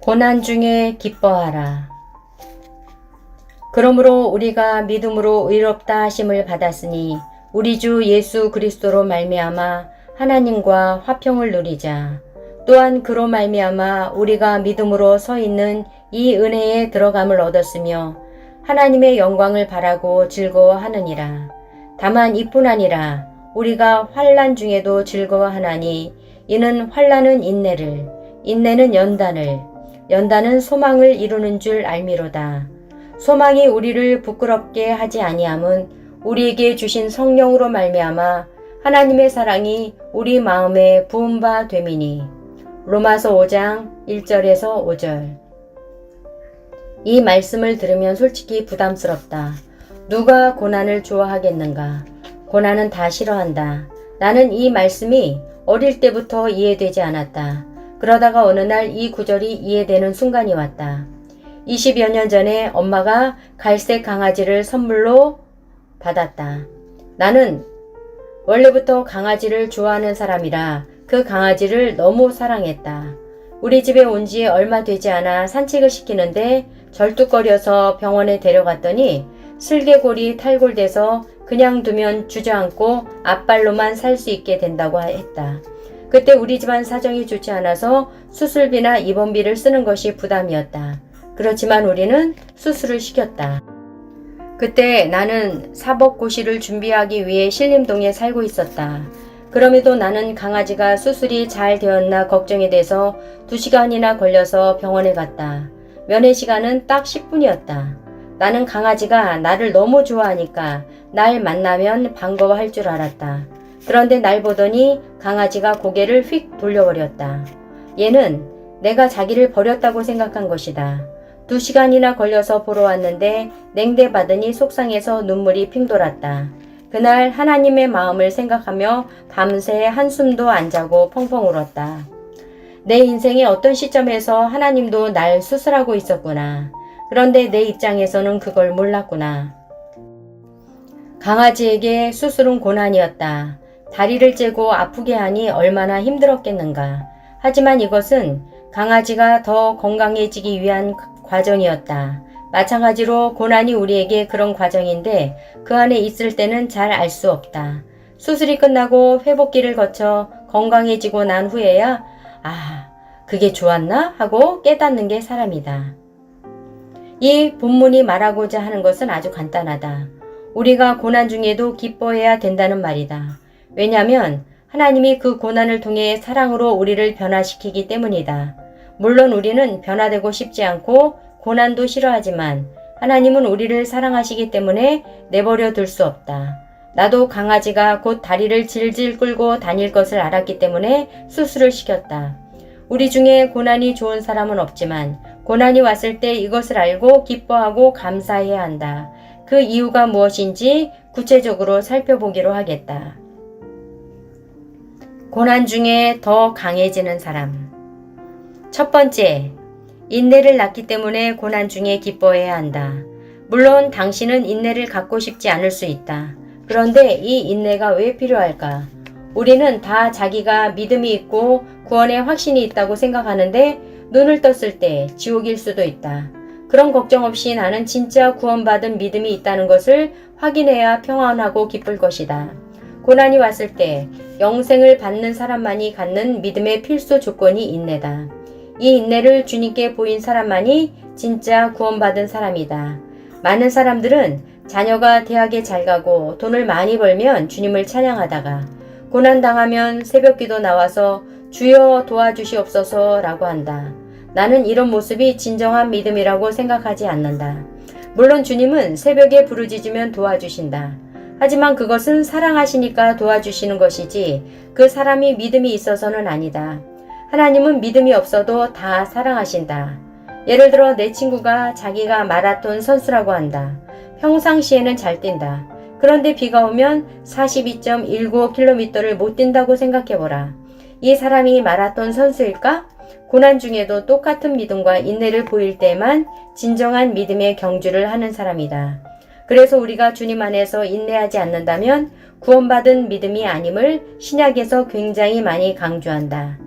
고난 중에 기뻐하라. 그러므로 우리가 믿음으로 의롭다 하심을 받았으니 우리 주 예수 그리스도로 말미암아 하나님과 화평을 누리자. 또한 그로 말미암아 우리가 믿음으로 서 있는 이 은혜에 들어감을 얻었으며 하나님의 영광을 바라고 즐거워하느니라. 다만 이뿐 아니라 우리가 환난 중에도 즐거워하나니 이는 환난은 인내를, 인내는 연단을, 연단은 소망을 이루는 줄 알미로다. 소망이 우리를 부끄럽게 하지 아니함은 우리에게 주신 성령으로 말미암아 하나님의 사랑이 우리 마음에 부은 바 됨이니. 로마서 5장 1절에서 5절. 이 말씀을 들으면 솔직히 부담스럽다. 누가 고난을 좋아하겠는가? 고난은 다 싫어한다. 나는 이 말씀이 어릴 때부터 이해되지 않았다. 그러다가 어느 날 이 구절이 이해되는 순간이 왔다. 20여 년 전에 엄마가 갈색 강아지를 선물로 받았다. 나는 원래부터 강아지를 좋아하는 사람이라 그 강아지를 너무 사랑했다. 우리 집에 온 지 얼마 되지 않아 산책을 시키는데 절뚝거려서 병원에 데려갔더니 슬개골이 탈골돼서 그냥 두면 주저앉고 앞발로만 살 수 있게 된다고 했다. 그때 우리 집안 사정이 좋지 않아서 수술비나 입원비를 쓰는 것이 부담이었다. 그렇지만 우리는 수술을 시켰다. 그때 나는 사법고시를 준비하기 위해 신림동에 살고 있었다. 그럼에도 나는 강아지가 수술이 잘 되었나 걱정이 돼서 2시간이나 걸려서 병원에 갔다. 면회 시간은 딱 10분이었다. 나는 강아지가 나를 너무 좋아하니까 날 만나면 반가워할 줄 알았다. 그런데 날 보더니 강아지가 고개를 휙 돌려버렸다. 얘는 내가 자기를 버렸다고 생각한 것이다. 2시간이나 걸려서 보러 왔는데 냉대받으니 속상해서 눈물이 핑 돌았다. 그날 하나님의 마음을 생각하며 밤새 한숨도 안 자고 펑펑 울었다. 내 인생의 어떤 시점에서 하나님도 날 수술하고 있었구나. 그런데 내 입장에서는 그걸 몰랐구나. 강아지에게 수술은 고난이었다. 다리를 째고 아프게 하니 얼마나 힘들었겠는가. 하지만 이것은 강아지가 더 건강해지기 위한 과정이었다. 마찬가지로 고난이 우리에게 그런 과정인데 그 안에 있을 때는 잘 알 수 없다. 수술이 끝나고 회복기를 거쳐 건강해지고 난 후에야 그게 좋았나? 하고 깨닫는 게 사람이다. 이 본문이 말하고자 하는 것은 아주 간단하다. 우리가 고난 중에도 기뻐해야 된다는 말이다. 왜냐하면 하나님이 그 고난을 통해 사랑으로 우리를 변화시키기 때문이다. 물론 우리는 변화되고 싶지 않고 고난도 싫어하지만 하나님은 우리를 사랑하시기 때문에 내버려 둘 수 없다. 나도 강아지가 곧 다리를 질질 끌고 다닐 것을 알았기 때문에 수술을 시켰다. 우리 중에 고난이 좋은 사람은 없지만 고난이 왔을 때 이것을 알고 기뻐하고 감사해야 한다. 그 이유가 무엇인지 구체적으로 살펴보기로 하겠다. 고난 중에 더 강해지는 사람. 첫 번째, 인내를 낳기 때문에 고난 중에 기뻐해야 한다. 물론 당신은 인내를 갖고 싶지 않을 수 있다. 그런데 이 인내가 왜 필요할까? 우리는 다 자기가 믿음이 있고 구원의 확신이 있다고 생각하는데 눈을 떴을 때 지옥일 수도 있다. 그런 걱정 없이 나는 진짜 구원받은 믿음이 있다는 것을 확인해야 평안하고 기쁠 것이다. 고난이 왔을 때 영생을 받는 사람만이 갖는 믿음의 필수 조건이 인내다. 이 인내를 주님께 보인 사람만이 진짜 구원받은 사람이다. 많은 사람들은 자녀가 대학에 잘 가고 돈을 많이 벌면 주님을 찬양하다가 고난당하면 새벽기도 나와서 주여 도와주시옵소서 라고 한다. 나는 이런 모습이 진정한 믿음이라고 생각하지 않는다. 물론 주님은 새벽에 부르짖으면 도와주신다. 하지만 그것은 사랑하시니까 도와주시는 것이지 그 사람이 믿음이 있어서는 아니다. 하나님은 믿음이 없어도 다 사랑하신다. 예를 들어 내 친구가 자기가 마라톤 선수라고 한다. 평상시에는 잘 뛴다. 그런데 비가 오면 42.19km를 못 뛴다고 생각해보라. 이 사람이 마라톤 선수일까? 고난 중에도 똑같은 믿음과 인내를 보일 때만 진정한 믿음의 경주를 하는 사람이다. 그래서 우리가 주님 안에서 인내하지 않는다면 구원받은 믿음이 아님을 신약에서 굉장히 많이 강조한다.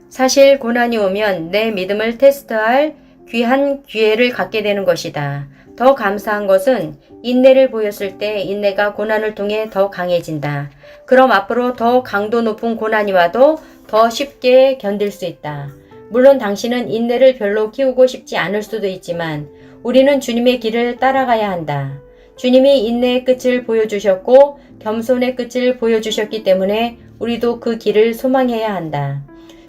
사실 고난이 오면 내 믿음을 테스트할 귀한 기회를 갖게 되는 것이다. 더 감사한 것은 인내를 보였을 때 인내가 고난을 통해 더 강해진다. 그럼 앞으로 더 강도 높은 고난이 와도 더 쉽게 견딜 수 있다. 물론 당신은 인내를 별로 키우고 싶지 않을 수도 있지만 우리는 주님의 길을 따라가야 한다. 주님이 인내의 끝을 보여주셨고 겸손의 끝을 보여주셨기 때문에 우리도 그 길을 소망해야 한다.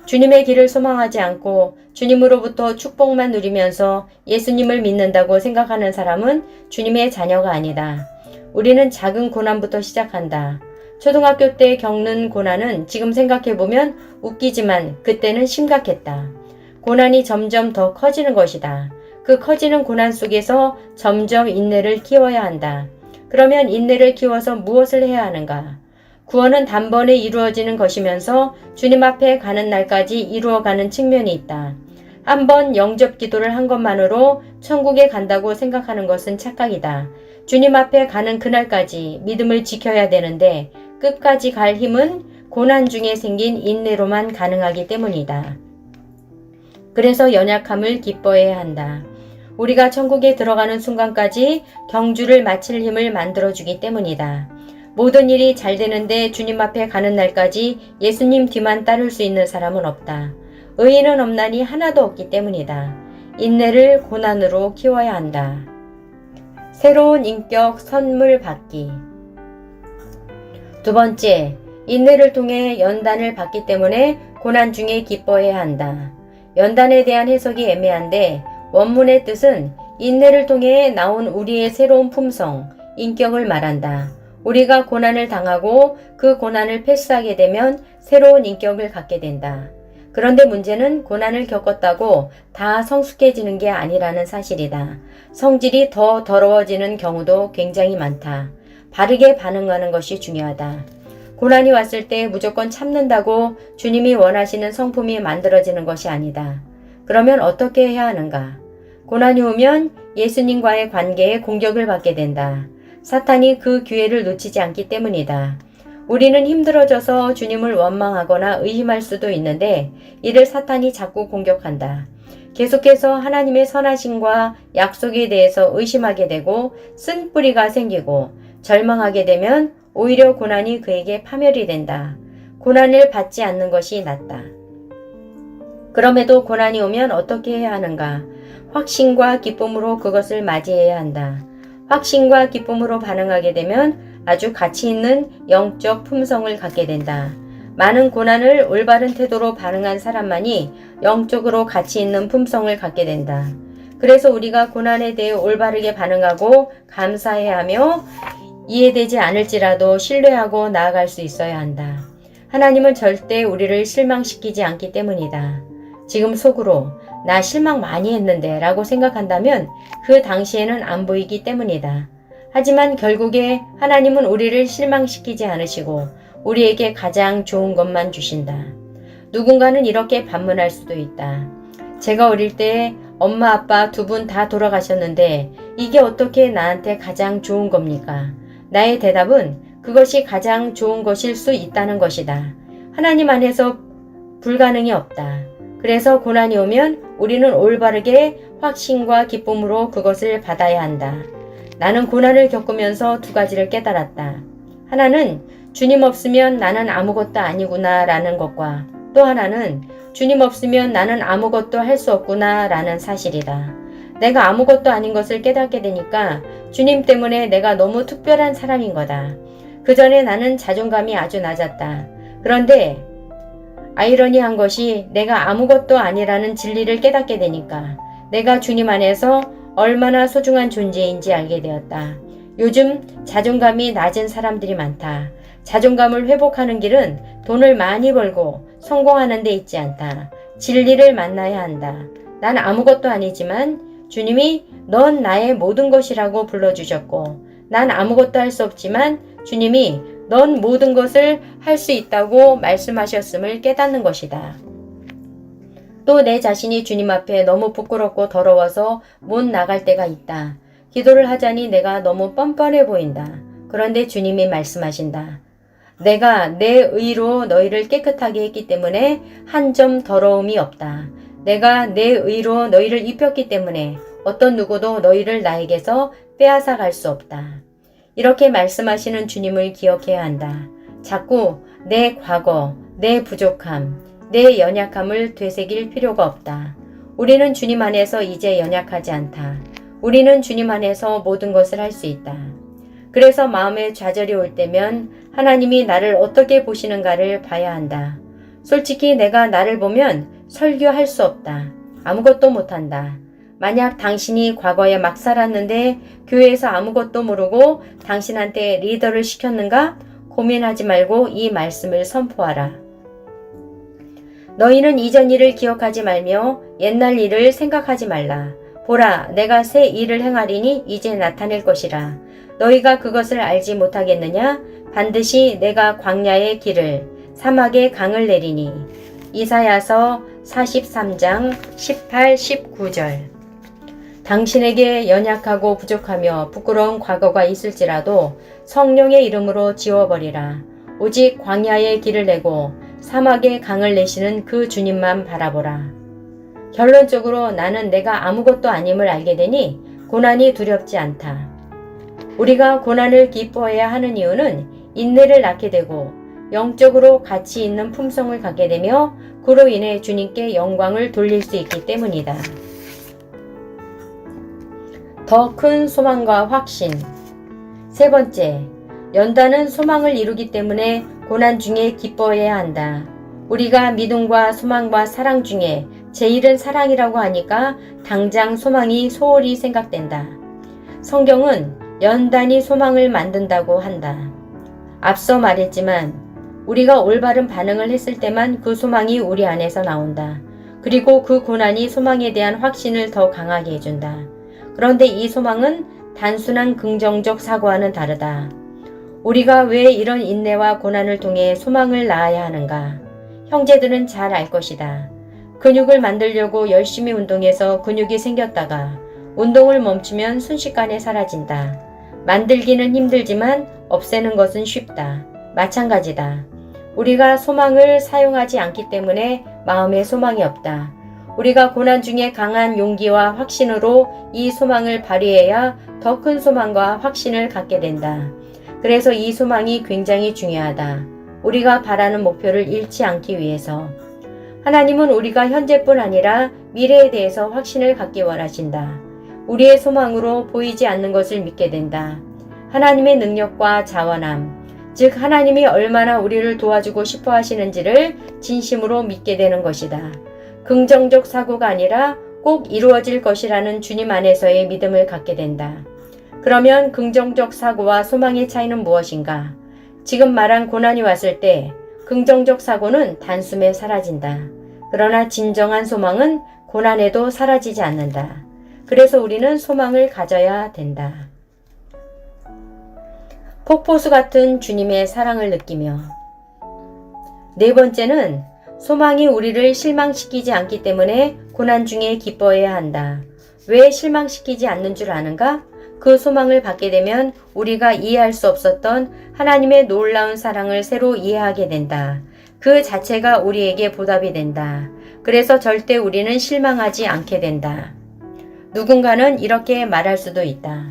주님의 길을 소망하지 않고 주님으로부터 축복만 누리면서 예수님을 믿는다고 생각하는 사람은 주님의 자녀가 아니다. 우리는 작은 고난부터 시작한다. 초등학교 때 겪는 고난은 지금 생각해보면 웃기지만 그때는 심각했다. 고난이 점점 더 커지는 것이다. 그 커지는 고난 속에서 점점 인내를 키워야 한다. 그러면 인내를 키워서 무엇을 해야 하는가? 구원은 단번에 이루어지는 것이면서 주님 앞에 가는 날까지 이루어가는 측면이 있다. 한번 영접 기도를 한 것만으로 천국에 간다고 생각하는 것은 착각이다. 주님 앞에 가는 그날까지 믿음을 지켜야 되는데 끝까지 갈 힘은 고난 중에 생긴 인내로만 가능하기 때문이다. 그래서 연약함을 기뻐해야 한다. 우리가 천국에 들어가는 순간까지 경주를 마칠 힘을 만들어주기 때문이다. 모든 일이 잘 되는데 주님 앞에 가는 날까지 예수님 뒤만 따를 수 있는 사람은 없다. 의인은 없나니 하나도 없기 때문이다. 인내를 고난으로 키워야 한다. 새로운 인격 선물 받기. 두 번째, 인내를 통해 연단을 받기 때문에 고난 중에 기뻐해야 한다. 연단에 대한 해석이 애매한데 원문의 뜻은 인내를 통해 나온 우리의 새로운 품성, 인격을 말한다. 우리가 고난을 당하고 그 고난을 패스하게 되면 새로운 인격을 갖게 된다. 그런데 문제는 고난을 겪었다고 다 성숙해지는 게 아니라는 사실이다. 성질이 더 더러워지는 경우도 굉장히 많다. 바르게 반응하는 것이 중요하다. 고난이 왔을 때 무조건 참는다고 주님이 원하시는 성품이 만들어지는 것이 아니다. 그러면 어떻게 해야 하는가? 고난이 오면 예수님과의 관계에 공격을 받게 된다. 사탄이 그 기회를 놓치지 않기 때문이다. 우리는 힘들어져서 주님을 원망하거나 의심할 수도 있는데 이를 사탄이 자꾸 공격한다. 계속해서 하나님의 선하심과 약속에 대해서 의심하게 되고 쓴뿌리가 생기고 절망하게 되면 오히려 고난이 그에게 파멸이 된다. 고난을 받지 않는 것이 낫다. 그럼에도 고난이 오면 어떻게 해야 하는가? 확신과 기쁨으로 그것을 맞이해야 한다. 확신과 기쁨으로 반응하게 되면 아주 가치 있는 영적 품성을 갖게 된다. 많은 고난을 올바른 태도로 반응한 사람만이 영적으로 가치 있는 품성을 갖게 된다. 그래서 우리가 고난에 대해 올바르게 반응하고 감사해야 하며 이해되지 않을지라도 신뢰하고 나아갈 수 있어야 한다. 하나님은 절대 우리를 실망시키지 않기 때문이다. 지금 속으로 나 실망 많이 했는데 라고 생각한다면 그 당시에는 안 보이기 때문이다. 하지만 결국에 하나님은 우리를 실망시키지 않으시고 우리에게 가장 좋은 것만 주신다. 누군가는 이렇게 반문할 수도 있다. 제가 어릴 때 엄마 아빠 두 분 다 돌아가셨는데 이게 어떻게 나한테 가장 좋은 겁니까? 나의 대답은 그것이 가장 좋은 것일 수 있다는 것이다. 하나님 안에서 불가능이 없다. 그래서 고난이 오면 우리는 올바르게 확신과 기쁨으로 그것을 받아야 한다. 나는 고난을 겪으면서 두 가지를 깨달았다. 하나는 주님 없으면 나는 아무것도 아니구나 라는 것과 또 하나는 주님 없으면 나는 아무것도 할 수 없구나 라는 사실이다. 내가 아무것도 아닌 것을 깨닫게 되니까 주님 때문에 내가 너무 특별한 사람인 거다. 그 전에 나는 자존감이 아주 낮았다. 그런데 아이러니한 것이 내가 아무것도 아니라는 진리를 깨닫게 되니까 내가 주님 안에서 얼마나 소중한 존재인지 알게 되었다. 요즘 자존감이 낮은 사람들이 많다. 자존감을 회복하는 길은 돈을 많이 벌고 성공하는 데 있지 않다. 진리를 만나야 한다. 난 아무것도 아니지만 주님이 넌 나의 모든 것이라고 불러주셨고 난 아무것도 할 수 없지만 주님이 넌 모든 것을 할 수 있다고 말씀하셨음을 깨닫는 것이다. 또 내 자신이 주님 앞에 너무 부끄럽고 더러워서 못 나갈 때가 있다. 기도를 하자니 내가 너무 뻔뻔해 보인다. 그런데 주님이 말씀하신다. 내가 내 의로 너희를 깨끗하게 했기 때문에 한 점 더러움이 없다. 내가 내 의로 너희를 입혔기 때문에 어떤 누구도 너희를 나에게서 빼앗아 갈 수 없다. 이렇게 말씀하시는 주님을 기억해야 한다. 자꾸 내 과거, 내 부족함, 내 연약함을 되새길 필요가 없다. 우리는 주님 안에서 이제 연약하지 않다. 우리는 주님 안에서 모든 것을 할 수 있다. 그래서 마음에 좌절이 올 때면 하나님이 나를 어떻게 보시는가를 봐야 한다. 솔직히 내가 나를 보면 설교할 수 없다. 아무것도 못한다. 만약 당신이 과거에 막 살았는데 교회에서 아무것도 모르고 당신한테 리더를 시켰는가? 고민하지 말고 이 말씀을 선포하라. 너희는 이전 일을 기억하지 말며 옛날 일을 생각하지 말라. 보라, 내가 새 일을 행하리니 이제 나타낼 것이라. 너희가 그것을 알지 못하겠느냐? 반드시 내가 광야의 길을 사막의 강을 내리니. 이사야서 43장 18, 19절. 당신에게 연약하고 부족하며 부끄러운 과거가 있을지라도 성령의 이름으로 지워버리라. 오직 광야의 길을 내고 사막의 강을 내시는 그 주님만 바라보라. 결론적으로 나는 내가 아무것도 아님을 알게 되니 고난이 두렵지 않다. 우리가 고난을 기뻐해야 하는 이유는 인내를 낳게 되고 영적으로 가치 있는 품성을 갖게 되며 그로 인해 주님께 영광을 돌릴 수 있기 때문이다. 더 큰 소망과 확신. 세 번째, 연단은 소망을 이루기 때문에 고난 중에 기뻐해야 한다. 우리가 믿음과 소망과 사랑 중에 제일은 사랑이라고 하니까 당장 소망이 소홀히 생각된다. 성경은 연단이 소망을 만든다고 한다. 앞서 말했지만 우리가 올바른 반응을 했을 때만 그 소망이 우리 안에서 나온다. 그리고 그 고난이 소망에 대한 확신을 더 강하게 해준다. 그런데 이 소망은 단순한 긍정적 사고와는 다르다. 우리가 왜 이런 인내와 고난을 통해 소망을 낳아야 하는가? 형제들은 잘 알 것이다. 근육을 만들려고 열심히 운동해서 근육이 생겼다가 운동을 멈추면 순식간에 사라진다. 만들기는 힘들지만 없애는 것은 쉽다. 마찬가지다. 우리가 소망을 사용하지 않기 때문에 마음에 소망이 없다. 우리가 고난 중에 강한 용기와 확신으로 이 소망을 발휘해야 더 큰 소망과 확신을 갖게 된다. 그래서 이 소망이 굉장히 중요하다. 우리가 바라는 목표를 잃지 않기 위해서. 하나님은 우리가 현재뿐 아니라 미래에 대해서 확신을 갖기 원하신다. 우리의 소망으로 보이지 않는 것을 믿게 된다. 하나님의 능력과 자원함, 즉 하나님이 얼마나 우리를 도와주고 싶어 하시는지를 진심으로 믿게 되는 것이다. 긍정적 사고가 아니라 꼭 이루어질 것이라는 주님 안에서의 믿음을 갖게 된다. 그러면 긍정적 사고와 소망의 차이는 무엇인가? 지금 말한 고난이 왔을 때 긍정적 사고는 단숨에 사라진다. 그러나 진정한 소망은 고난에도 사라지지 않는다. 그래서 우리는 소망을 가져야 된다. 폭포수 같은 주님의 사랑을 느끼며. 네 번째는 소망이 우리를 실망시키지 않기 때문에 고난 중에 기뻐해야 한다. 왜 실망시키지 않는 줄 아는가? 그 소망을 받게 되면 우리가 이해할 수 없었던 하나님의 놀라운 사랑을 새로 이해하게 된다. 그 자체가 우리에게 보답이 된다. 그래서 절대 우리는 실망하지 않게 된다. 누군가는 이렇게 말할 수도 있다.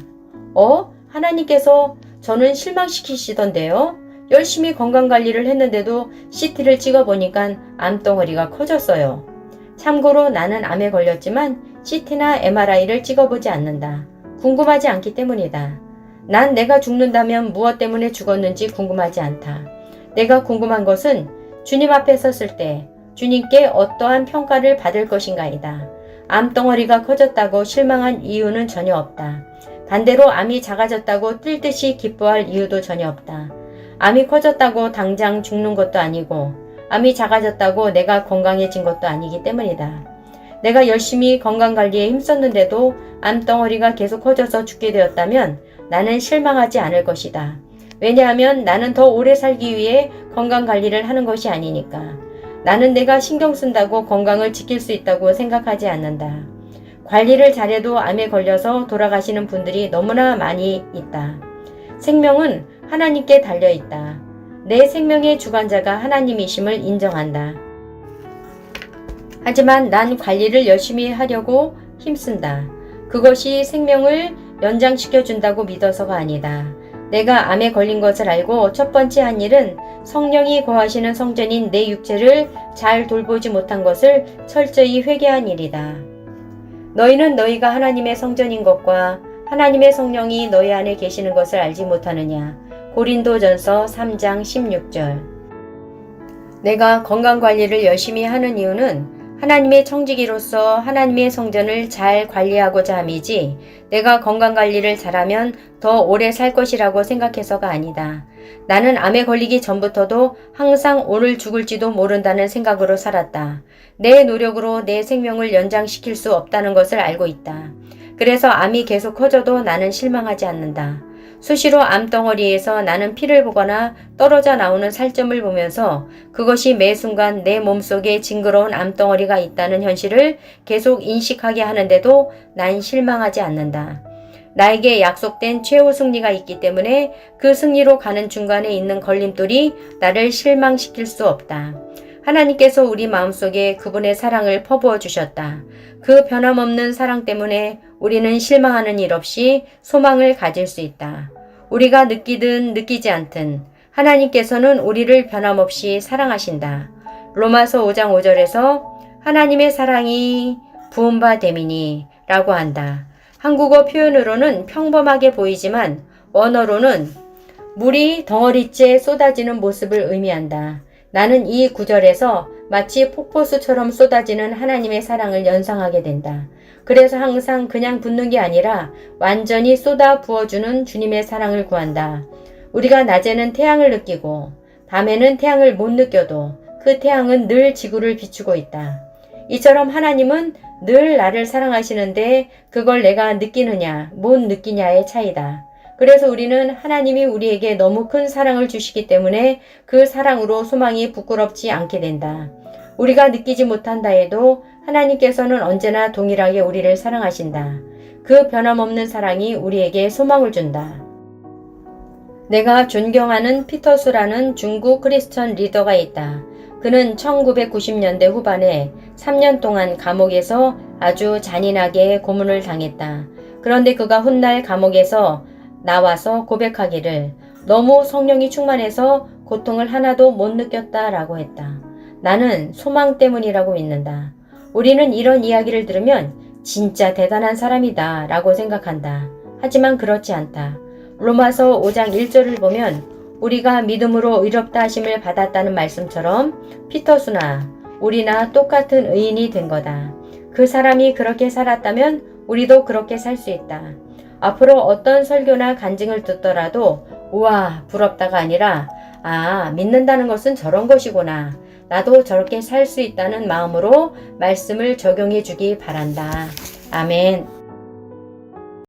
하나님께서 저는 실망시키시던데요? 열심히 건강관리를 했는데도 CT를 찍어보니까 암덩어리가 커졌어요. 참고로 나는 암에 걸렸지만 CT나 MRI를 찍어보지 않는다. 궁금하지 않기 때문이다. 난 내가 죽는다면 무엇 때문에 죽었는지 궁금하지 않다. 내가 궁금한 것은 주님 앞에 섰을 때 주님께 어떠한 평가를 받을 것인가이다. 암덩어리가 커졌다고 실망한 이유는 전혀 없다. 반대로 암이 작아졌다고 뛸 듯이 기뻐할 이유도 전혀 없다. 암이 커졌다고 당장 죽는 것도 아니고 암이 작아졌다고 내가 건강해진 것도 아니기 때문이다. 내가 열심히 건강관리에 힘썼는데도 암덩어리가 계속 커져서 죽게 되었다면 나는 실망하지 않을 것이다. 왜냐하면 나는 더 오래 살기 위해 건강관리를 하는 것이 아니니까. 나는 내가 신경 쓴다고 건강을 지킬 수 있다고 생각하지 않는다. 관리를 잘해도 암에 걸려서 돌아가시는 분들이 너무나 많이 있다. 생명은 하나님께 달려있다. 내 생명의 주관자가 하나님이심을 인정한다. 하지만 난 관리를 열심히 하려고 힘쓴다. 그것이 생명을 연장시켜준다고 믿어서가 아니다. 내가 암에 걸린 것을 알고 첫 번째 한 일은 성령이 거하시는 성전인 내 육체를 잘 돌보지 못한 것을 철저히 회개한 일이다. 너희는 너희가 하나님의 성전인 것과 하나님의 성령이 너희 안에 계시는 것을 알지 못하느냐. 고린도전서 3장 16절. 내가 건강관리를 열심히 하는 이유는 하나님의 청지기로서 하나님의 성전을 잘 관리하고자 함이지 내가 건강관리를 잘하면 더 오래 살 것이라고 생각해서가 아니다. 나는 암에 걸리기 전부터도 항상 오늘 죽을지도 모른다는 생각으로 살았다. 내 노력으로 내 생명을 연장시킬 수 없다는 것을 알고 있다. 그래서 암이 계속 커져도 나는 실망하지 않는다. 수시로 암덩어리에서 나는 피를 보거나 떨어져 나오는 살점을 보면서 그것이 매 순간 내 몸속에 징그러운 암덩어리가 있다는 현실을 계속 인식하게 하는데도 난 실망하지 않는다. 나에게 약속된 최후 승리가 있기 때문에 그 승리로 가는 중간에 있는 걸림돌이 나를 실망시킬 수 없다. 하나님께서 우리 마음속에 그분의 사랑을 퍼부어 주셨다. 그 변함없는 사랑 때문에 우리는 실망하는 일 없이 소망을 가질 수 있다. 우리가 느끼든 느끼지 않든 하나님께서는 우리를 변함없이 사랑하신다. 로마서 5장 5절에서 하나님의 사랑이 부은 바 됨이니 라고 한다. 한국어 표현으로는 평범하게 보이지만 원어로는 물이 덩어리째 쏟아지는 모습을 의미한다. 나는 이 구절에서 마치 폭포수처럼 쏟아지는 하나님의 사랑을 연상하게 된다. 그래서 항상 그냥 붓는 게 아니라 완전히 쏟아 부어주는 주님의 사랑을 구한다. 우리가 낮에는 태양을 느끼고 밤에는 태양을 못 느껴도 그 태양은 늘 지구를 비추고 있다. 이처럼 하나님은 늘 나를 사랑하시는데 그걸 내가 느끼느냐 못 느끼냐의 차이다. 그래서 우리는 하나님이 우리에게 너무 큰 사랑을 주시기 때문에 그 사랑으로 소망이 부끄럽지 않게 된다. 우리가 느끼지 못한다 해도 하나님께서는 언제나 동일하게 우리를 사랑하신다. 그 변함없는 사랑이 우리에게 소망을 준다. 내가 존경하는 피터수라는 중국 크리스천 리더가 있다. 그는 1990년대 후반에 3년 동안 감옥에서 아주 잔인하게 고문을 당했다. 그런데 그가 훗날 감옥에서 나와서 고백하기를 너무 성령이 충만해서 고통을 하나도 못 느꼈다라고 했다. 나는 소망 때문이라고 믿는다. 우리는 이런 이야기를 들으면 진짜 대단한 사람이다 라고 생각한다. 하지만 그렇지 않다. 로마서 5장 1절을 보면 우리가 믿음으로 의롭다 하심을 받았다는 말씀처럼 피터수나 우리나 똑같은 의인이 된 거다. 그 사람이 그렇게 살았다면 우리도 그렇게 살 수 있다. 앞으로 어떤 설교나 간증을 듣더라도 우와 부럽다가 아니라 믿는다는 것은 저런 것이구나. 나도 저렇게 살 수 있다는 마음으로 말씀을 적용해 주기 바란다. 아멘.